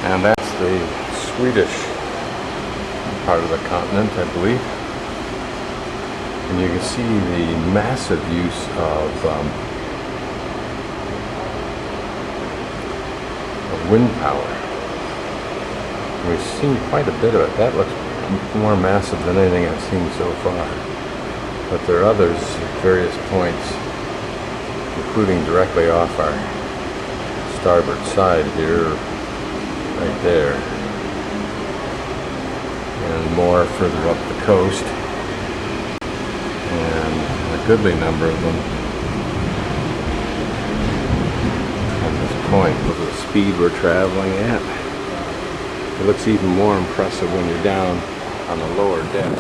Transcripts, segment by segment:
And that's the Swedish part of the continent, I believe. And you can see the massive use of wind power. We've seen quite a bit of it. That looks more massive than anything I've seen so far. But there are others at various points, including directly off our starboard side here, right there, and more further up the coast, and a goodly number of them at this point. Look at the speed we're traveling at. It looks even more impressive when you're down on the lower deck.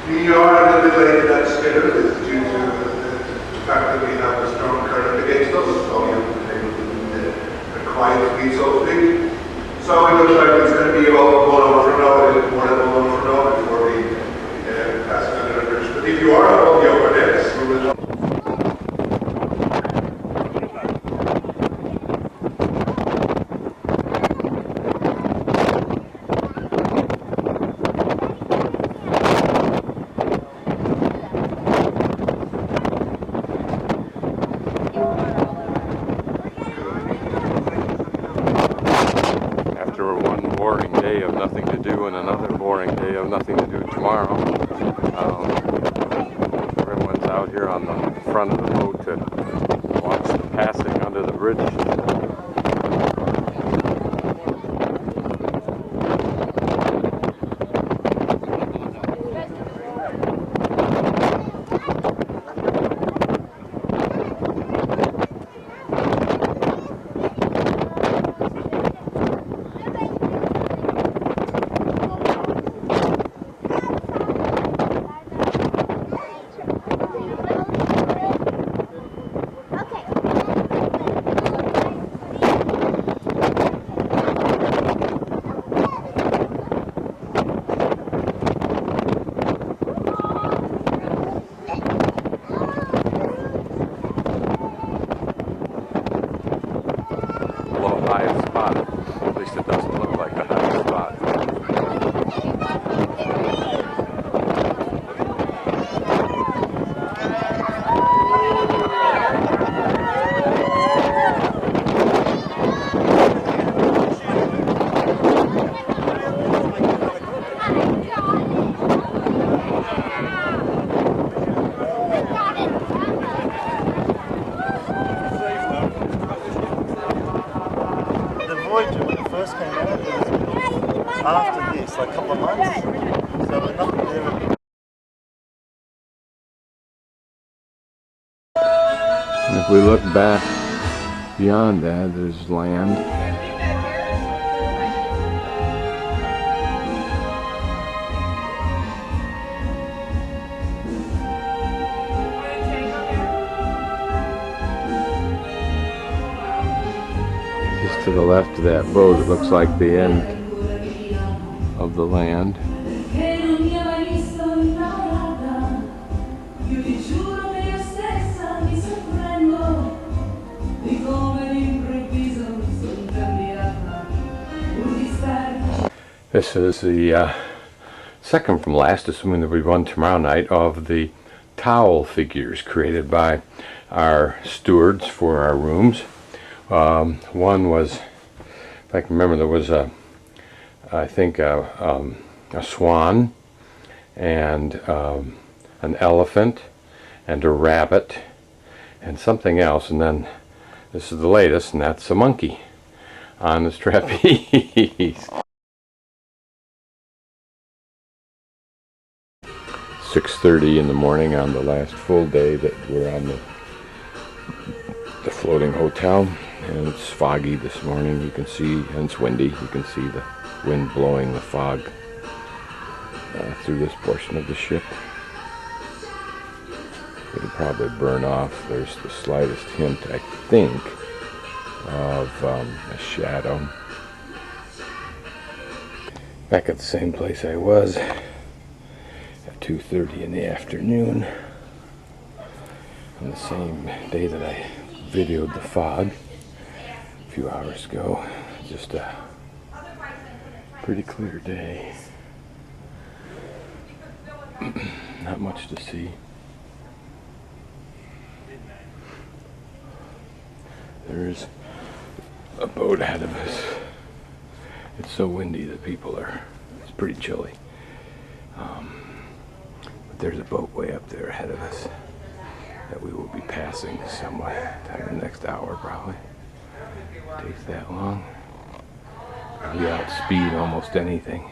We are a little bit late in that schedule. It's due to the fact that we have a strong current against us, so we have been able to do a quiet speed, so to speak. So it looks like it's going to be all 1 hour from now, a little more than 1 hour from now before we pass under the bridge. But if you are on the upper decks, we will talk. After one boring day of nothing to do and another boring day of nothing to do tomorrow, everyone's out here on the front of the boat to watch the passing under the bridge. Highest spot. At least it doesn't look like the highest spot. When it first came out, it was after this, like a couple of months, so we're not there. And if we look back beyond that, there's land. To the left of that boat, it looks like the end of the land. This is the second from last, assuming that we run tomorrow night, of the towel figures created by our stewards for our rooms. One was, if I can remember, there was I think a swan and an elephant and a rabbit and something else, and then this is the latest, and that's a monkey on this trapeze. 6:30 in the morning on the last full day that we're on the floating hotel, and it's foggy this morning. You can see, and it's windy, you can see the wind blowing the fog through this portion of the ship. It'll probably burn off. There's the slightest hint, I think, of a shadow. Back at the same place I was at 2:30 in the afternoon on the same day that I videoed the fog a few hours ago. Just a pretty clear day. Not much to see. There's a boat ahead of us. It's so windy that it's pretty chilly. But there's a boat way up there ahead of us that we will be passing somewhere in the next hour probably. It takes that long. We outspeed almost anything.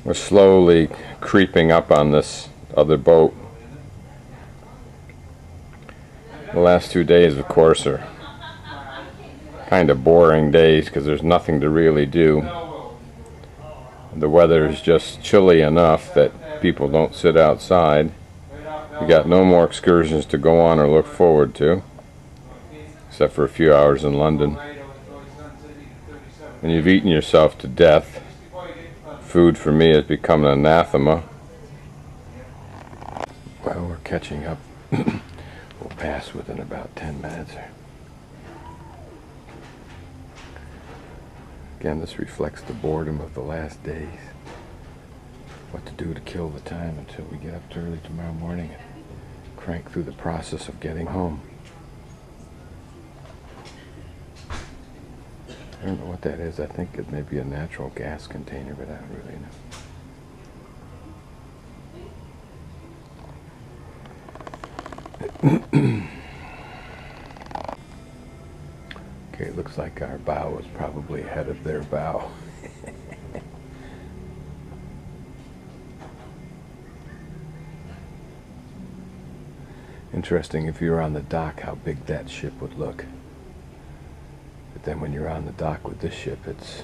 We're slowly creeping up on this other boat. The last 2 days, of course, are kind of boring days because there's nothing to really do. The weather is just chilly enough that people don't sit outside. We got no more excursions to go on or look forward to, except for a few hours in London. And you've eaten yourself to death. Food for me has become an anathema. Well, we're catching up. We'll pass within about 10 minutes. Again, this reflects the boredom of the last days. What to do to kill the time until we get up early tomorrow morning and crank through the process of getting home. I don't know what that is. I think it may be a natural gas container, but I don't really know. Okay, it looks like our bow was probably ahead of their bow. Interesting, if you were on the dock, how big that ship would look. But then when you're on the dock with this ship, it's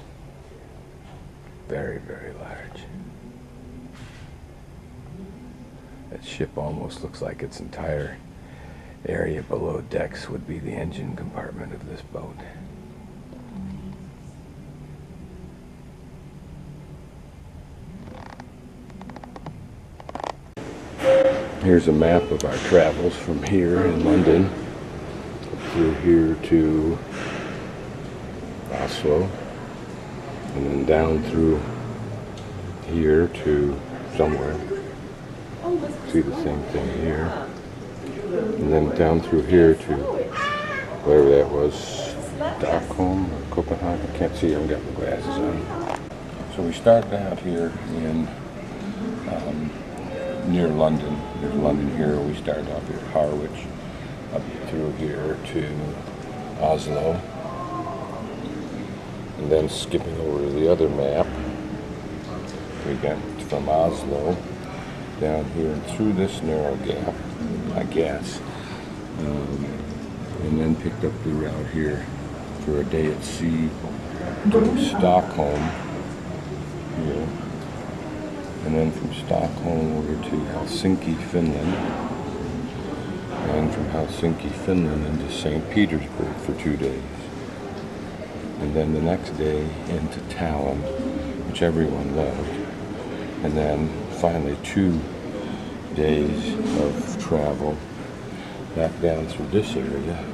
very, very large. That ship almost looks like its entire area below decks would be the engine compartment of this boat. Here's a map of our travels from here in London through here to Oslo, and then down through here to somewhere. See the same thing here. And then down through here to wherever that was, Stockholm or Copenhagen. I can't see, I haven't got my glasses on. So we started out here in near London. There's London here. We started off here at Harwich, up through here to Oslo, and then skipping over to the other map, we got from Oslo down here and through this narrow gap, I guess, and then picked up the route here for a day at sea to Stockholm here, and then from Stockholm over to Helsinki, Finland, and from Helsinki, Finland into St. Petersburg for 2 days, and then the next day into Tallinn, which everyone loved, and then finally 2 days of travel back down through this area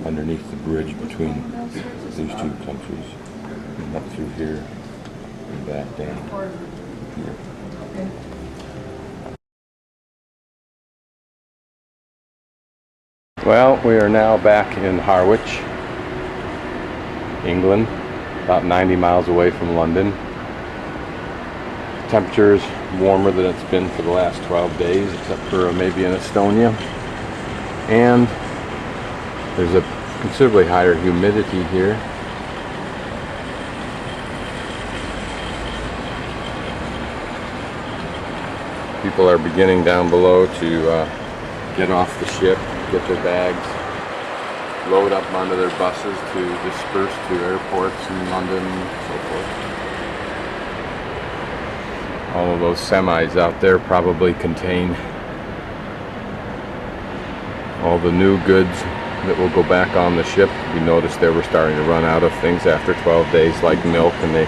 underneath the bridge between these 2 countries and up through here and back down here. Well, we are now back in Harwich, England, about 90 miles away from London. Temperature is warmer than it's been for the last 12 days, except for maybe in Estonia. And there's a considerably higher humidity here. People are beginning down below to get off the ship, get their bags, load up onto their buses to disperse to airports in London and so forth. All of those semis out there probably contain all the new goods that will go back on the ship. We noticed they were starting to run out of things after 12 days, like milk, and they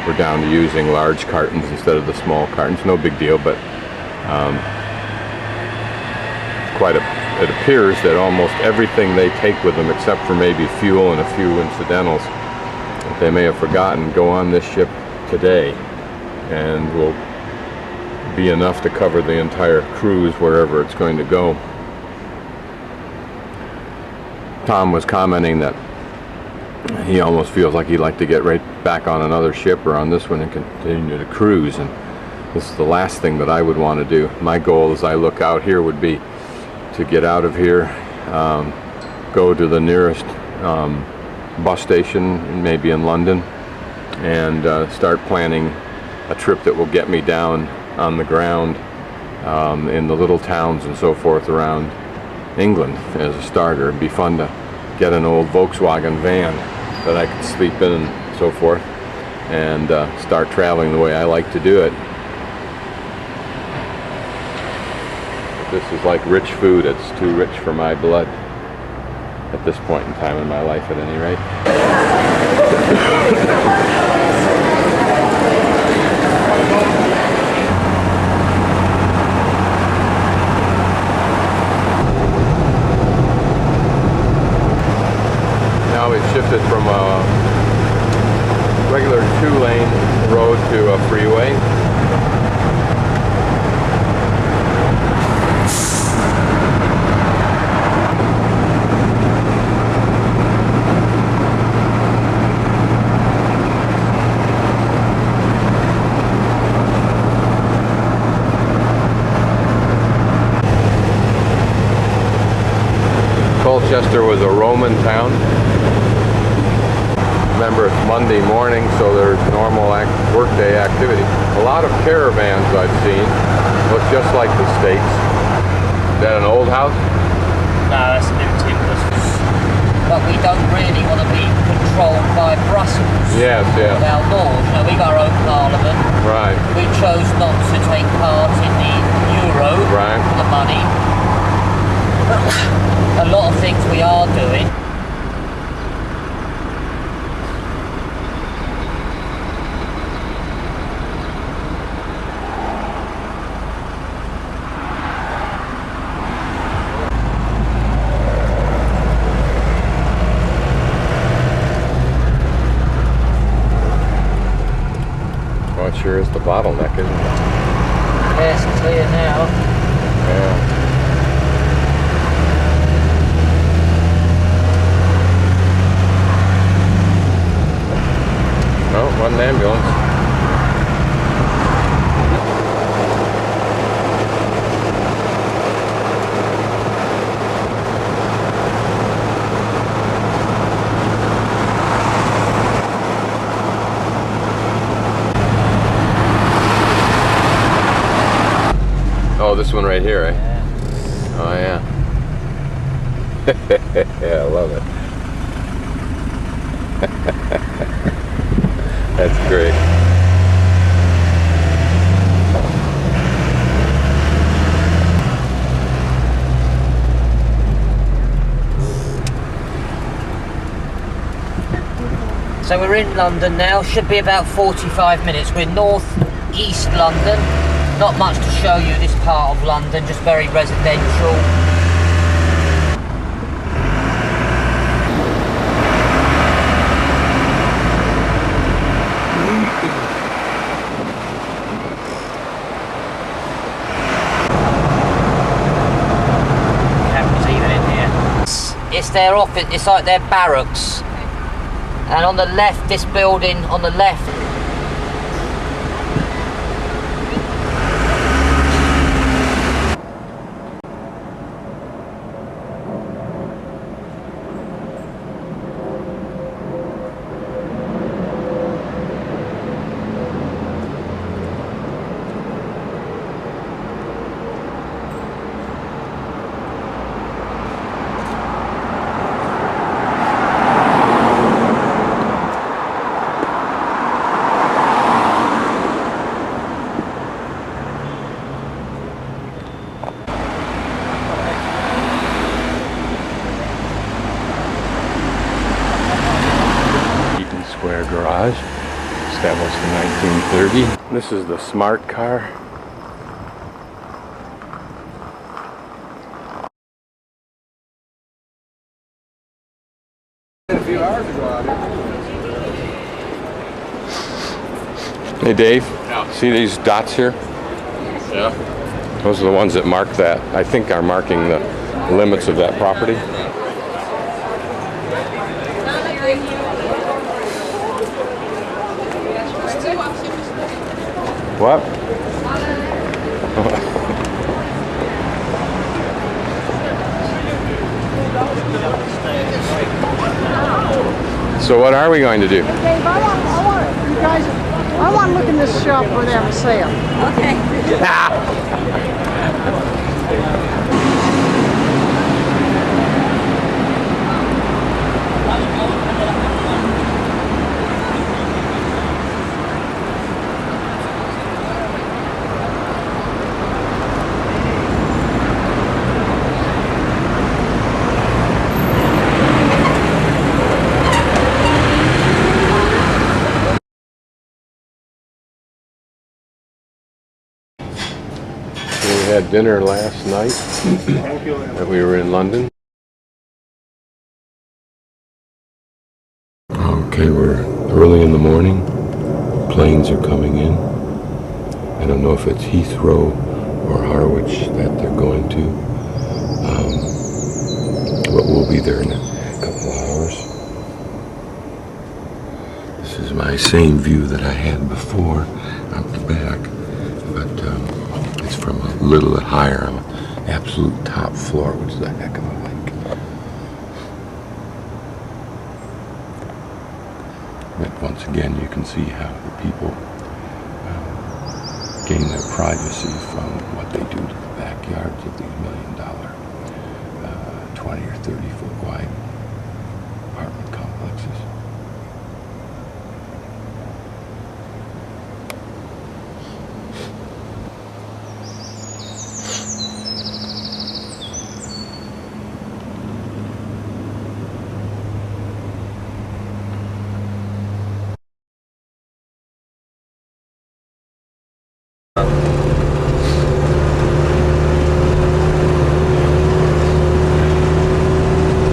we're down to using large cartons instead of the small cartons. No big deal, but it appears that almost everything they take with them, except for maybe fuel and a few incidentals that they may have forgotten, go on this ship today, and will be enough to cover the entire cruise wherever it's going to go. Tom was commenting that he almost feels like he'd like to get right back on another ship or on this one and continue to cruise, and this is the last thing that I would want to do. My goal as I look out here would be to get out of here, go to the nearest bus station, maybe in London, and start planning a trip that will get me down on the ground in the little towns and so forth around England as a starter. It'd be fun to get an old Volkswagen van that I could sleep in and so forth, and start traveling the way I like to do it. This is like rich food. It's too rich for my blood at this point in time in my life, at any rate. Now we've shifted from a regular 2-lane road to a freeway. Colchester was a Roman town. Remember, it's Monday morning, so there's normal workday activity. A lot of caravans I've seen look just like the States. Is that an old house? No, that's new timbers. But we don't really want to be controlled by Brussels. Yes, yeah. With our laws. You know, we got our own parliament. Right. We chose not to take part in the euro. Right. For the money. A lot of things we are doing. Well, it sure is the bottleneck, isn't it? Yeah, it's clear now. Yeah. Oh, wasn't an ambulance. Oh, this one right here, eh? Yeah. Oh, yeah. Yeah, I love it. That's great. So we're in London now. Should be about 45 minutes. We're north-east London. Not much to show you this part of London, just very residential. Cameras even in here. It's their office, it's like their barracks. And on the left, this building on the left, Eaton Square Garage. established in 1930. This is the smart car. Hey Dave, see these dots here? Yeah. Those are the ones that mark that, I think are marking the limits of that property. What? So what are we going to do? Dave, I want to look in this shop where they have a sale. Okay. We had dinner last night that we were in London. Okay, we're early in the morning. Planes are coming in. I don't know if it's Heathrow or Harwich that they're going to. But we'll be there in a couple of hours. This is my same view that I had before out the back, but it's from a little bit higher on the absolute top floor, which is a heck of a hike. But once again, you can see how the people gain their privacy from what they do to the backyards of these $1 million, 20 or 30 foot wide apartment complexes.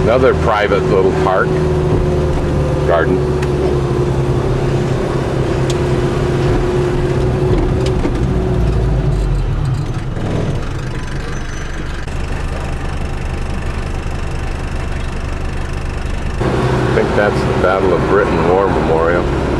Another private little park, garden. I think that's the Battle of Britain War Memorial.